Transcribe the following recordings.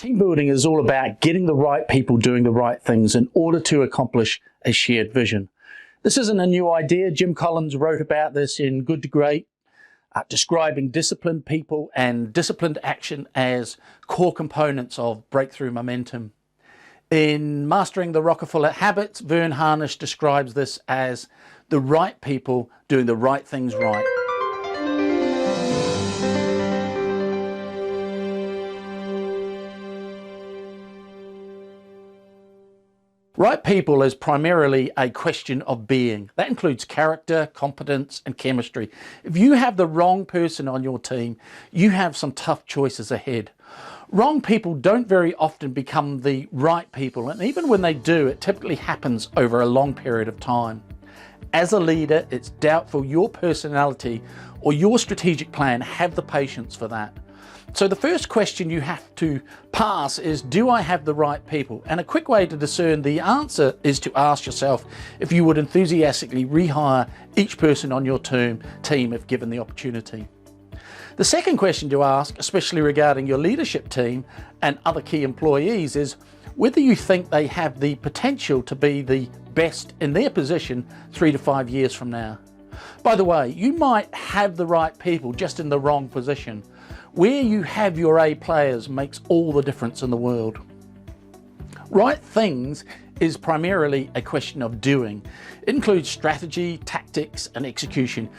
Team building is all about getting the right people doing the right things in order to accomplish a shared vision. This isn't a new idea. Jim Collins wrote about this in Good to Great, describing disciplined people and disciplined action as core components of breakthrough momentum. In Mastering the Rockefeller Habits, Verne Harnish describes this as the right people doing the right things right. Right people is primarily a question of being. That includes character, competence, and chemistry. If you have the wrong person on your team, you have some tough choices ahead. Wrong people don't very often become the right people, and even when they do, it typically happens over a long period of time. As a leader, it's doubtful your personality or your strategic plan have the patience for that. So the first question you have to pass is, do I have the right people? And a quick way to discern the answer is to ask yourself if you would enthusiastically rehire each person on your team if given the opportunity. The second question to ask, especially regarding your leadership team and other key employees, is whether you think they have the potential to be the best in their position 3 to 5 years from now. By the way, you might have the right people just in the wrong position. Where you have your A players makes all the difference in the world. Right things is primarily a question of doing. It includes strategy, tactics, and execution.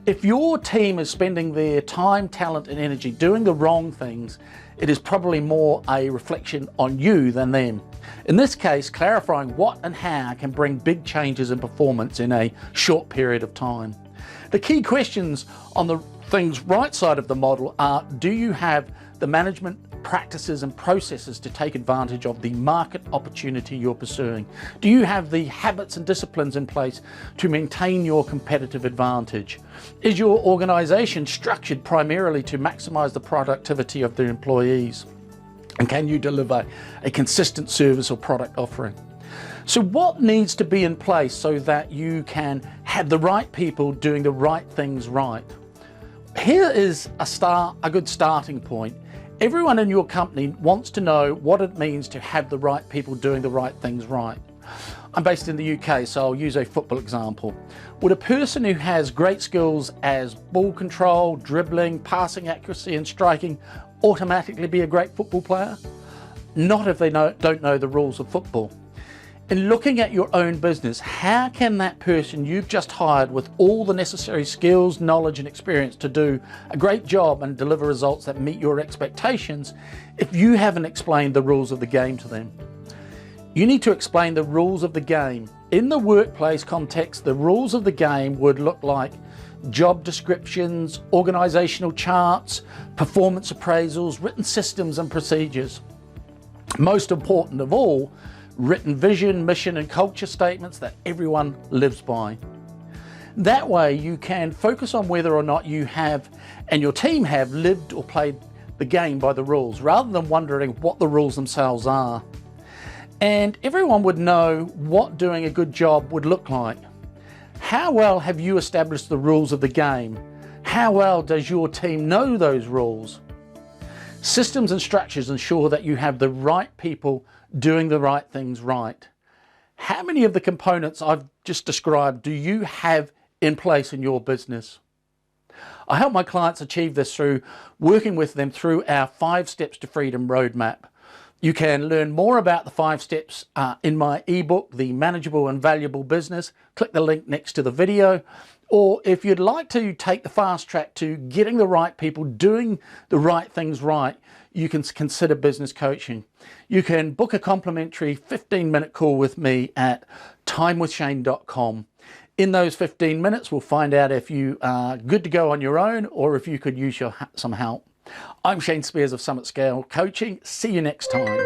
If your team is spending their time, talent, and energy doing the wrong things, it is probably more a reflection on you than them. In this case, clarifying what and how can bring big changes in performance in a short period of time. The key questions on the things right side of the model are, do you have the management practices and processes to take advantage of the market opportunity you're pursuing? Do you have the habits and disciplines in place to maintain your competitive advantage? Is your organization structured primarily to maximize the productivity of their employees? And can you deliver a consistent service or product offering? So what needs to be in place so that you can have the right people doing the right things right? Here is a good starting point. Everyone in your company wants to know what it means to have the right people doing the right things right. I'm based in the UK, so I'll use a football example. Would a person who has great skills as ball control, dribbling, passing accuracy, and striking automatically be a great football player? Not if they don't know the rules of football. In looking at your own business, how can that person you've just hired with all the necessary skills, knowledge, and experience to do a great job and deliver results that meet your expectations if you haven't explained the rules of the game to them? You need to explain the rules of the game. In the workplace context, the rules of the game would look like job descriptions, organizational charts, performance appraisals, written systems and procedures. Most important of all, written vision, mission, and culture statements that everyone lives by. That way you can focus on whether or not you have and your team have lived or played the game by the rules, rather than wondering what the rules themselves are. And everyone would know what doing a good job would look like. How well have you established the rules of the game? How well does your team know those rules? Systems and structures ensure that you have the right people doing the right things right. How many of the components I've just described do you have in place in your business? I help my clients achieve this through working with them through our 5 Steps to Freedom roadmap. You can learn more about the 5 steps in my ebook, The Manageable and Valuable Business. Click the link next to the video. Or if you'd like to take the fast track to getting the right people doing the right things right, you can consider business coaching. You can book a complimentary 15-minute call with me at timewithshane.com. In those 15 minutes, we'll find out if you are good to go on your own or if you could use some help. I'm Shane Spears of Summit Scale Coaching. See you next time.